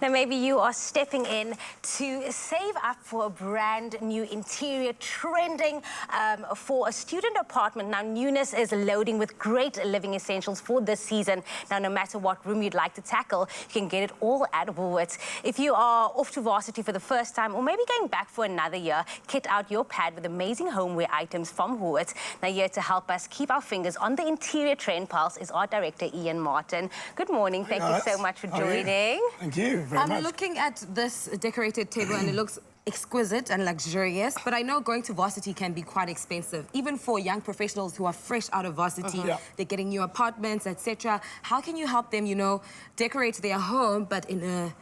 Now, maybe you are stepping in to save up for a brand new interior trending for a student apartment. Now, newness is loading with great living essentials for this season. Now, no matter what room you'd like to tackle, you can get it all at Woolworths. If you are off to varsity for the first time or maybe going back for another year, kit out your pad with amazing homeware items from Woolworths. Now, here to help us keep our fingers on the interior trend pulse is Art Director Ian Martin. Good morning. Thank you so much for joining. Thank you very much. I'm looking at this decorated table and it looks exquisite and luxurious, but I know going to varsity can be quite expensive, even for young professionals who are fresh out of varsity. They're getting new apartments, etc. How can you help them, you know, decorate their home, but in a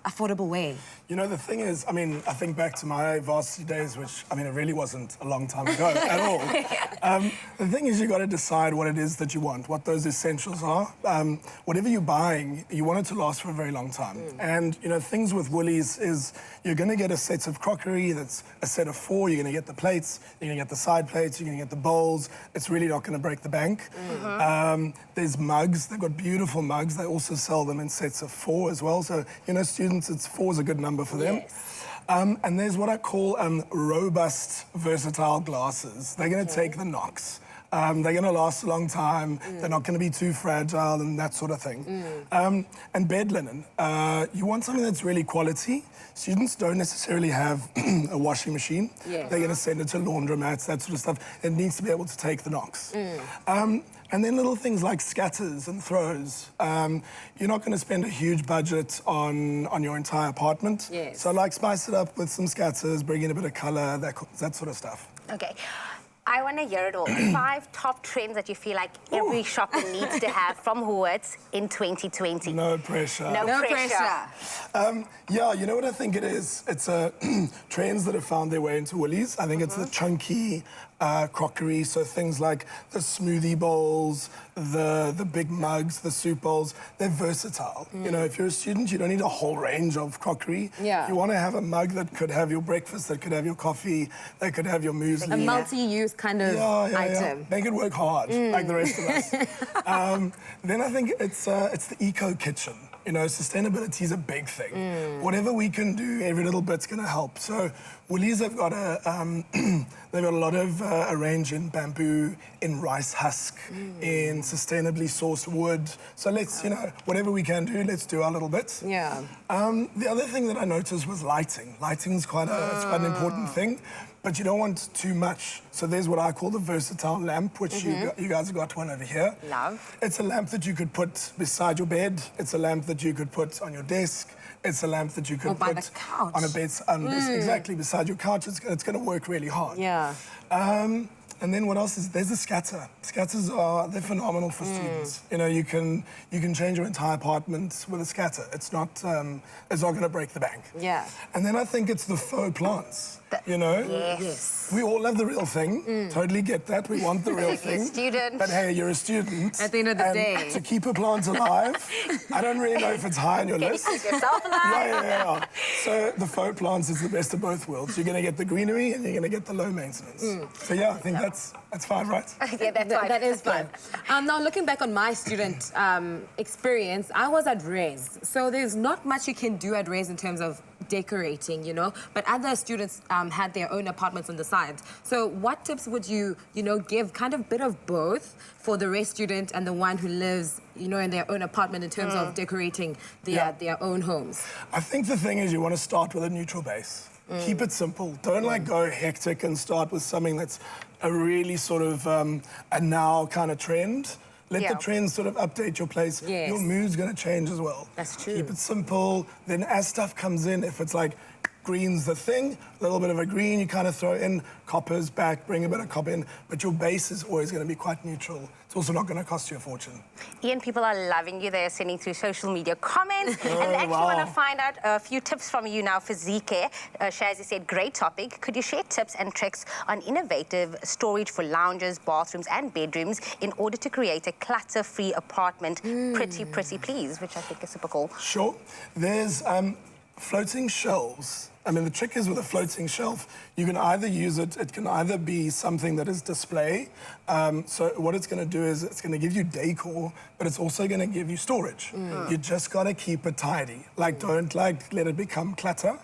affordable way? You know, the thing is, I mean, I think back to my varsity days, which, I mean, it really wasn't a long time ago at all. The thing is, you got to decide what it is that you want, what those essentials are. Whatever you're buying, you want it to last for a very long time. And, you know, things with Woolies is you're going to get a set of crockery that's a set of 4. You're going to get the plates, you're going to get the side plates, you're going to get the bowls. It's really not going to break the bank. There's mugs. They've got beautiful mugs. They also sell them in sets of 4 as well. So, you know, students, 4 is a good number for them. And there's what I call robust, versatile glasses. They're going to take the knocks. They're going to last a long time. They're not going to be too fragile and that sort of thing. And bed linen. You want something that's really quality. Students don't necessarily have a washing machine. They're going to send it to laundromats, that sort of stuff. It needs to be able to take the knocks. And then little things like scatters and throws. You're not going to spend a huge budget on your entire apartment. So like spice it up with some scatters, bring in a bit of colour, that sort of stuff. Okay. I want to hear it all. 5 top trends that you feel like every shopper needs to have from Woolworths in 2020. No pressure. No pressure. Yeah, you know what I think it is? It's trends that have found their way into Woolies. I think it's the chunky crockery, so things like the smoothie bowls, the big mugs, the soup bowls. They're versatile. You know, if you're a student, you don't need a whole range of crockery. You want to have a mug that could have your breakfast, that could have your coffee, that could have your muesli. A multi-use kind of item. Make it work hard, like the rest of us. Then I think it's the eco kitchen. You know, sustainability is a big thing. Whatever we can do, every little bit's going to help. So Woolies have got they've got a lot of a range in bamboo, in rice husk, in sustainably sourced wood. So let's, you know, whatever we can do, let's do our little bits. The other thing that I noticed was lighting. Lighting's quite an important thing. But you don't want too much. So there's what I call the versatile lamp, which you guys have got one over here. Love. It's a lamp that you could put beside your bed. It's a lamp that you could put on your desk. It's a lamp that you could put on a bed, exactly beside your couch. It's going to work really hard. And then what else is there's a scatter. Scatters they're phenomenal for students. You know, you can change your entire apartment with a scatter. It's not going to break the bank. And then I think it's the faux plants. You know, we all love the real thing. Totally get that. We want the real thing. Student. But hey, you're a student. At the end of the day, to keep a plant alive, I don't really know if it's high on your list. Keep yourself alive. So the faux plants is the best of both worlds. You're going to get the greenery and you're going to get the low maintenance. So yeah, I think that's 5, right? That's 5. That is 5. Now, looking back on my student experience, I was at Res. So there's not much you can do at Res in terms of decorating, you know, but other students had their own apartments on the side. So what tips would you know, give kind of bit of both for the Res student and the one who lives, you know, in their own apartment in terms of decorating their own homes? I think the thing is you want to start with a neutral base. Keep it simple. Don't like go hectic and start with something that's a really sort of a now kind of trend. Let the trends sort of update your place. Your mood's going to change as well. That's true. Keep it simple. Then as stuff comes in, if it's like green's the thing, a little bit of a green, you kind of throw in, copper's back, bring a bit of copper in, but your base is always going to be quite neutral. It's also not going to cost you a fortune. Ian, people are loving you. They're sending through social media comments. And they actually want to find out a few tips from you now for ZK. Shazzy said, great topic. Could you share tips and tricks on innovative storage for lounges, bathrooms and bedrooms in order to create a clutter-free apartment? Pretty, please, which I think is super cool. Sure. There's floating shelves I mean, the trick is with a floating shelf, you can either use it, it can either be something that is display. So what it's going to do is it's going to give you decor, but it's also going to give you storage. You just got to keep it tidy. Like, don't let it become clutter.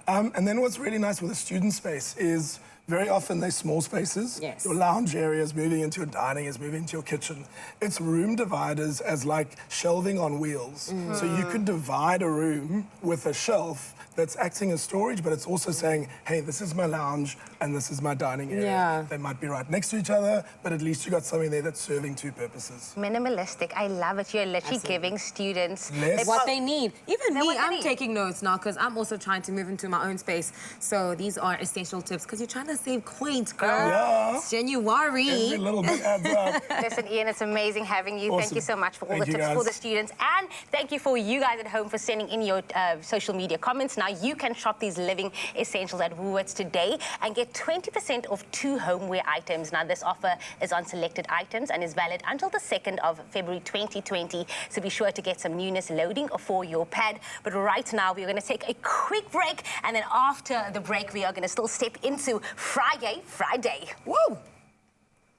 And then what's really nice with a student space is very often they're small spaces. Yes. Your lounge area is moving into your dining, is moving into your kitchen. It's room dividers as like shelving on wheels. So you could divide a room with a shelf that's acting as storage, but it's also saying, hey, this is my lounge and this is my dining area. Yeah. They might be right next to each other, but at least you got something there that's serving two purposes. Minimalistic. I love it. You're literally giving students what they need. Even me, what they I'm need. taking notes now because I'm also trying to move into my own space. So these are essential tips because you're trying to save coins, girl. Yeah. It's January. Every little bit adds up. Listen, Ian, it's amazing having you. Thank Awesome. you so much for all Thank the you, tips guys. for the students. And thank you for you guys at home for sending in your social media comments. Now you can shop these living essentials at Woolworths today and get 20% off 2 homeware items. Now this offer is on selected items and is valid until the 2nd of February 2020. So be sure to get some newness loading for your pad. But right now we're going to take a quick break, and then after the break we are going to still step into Friday. Woo!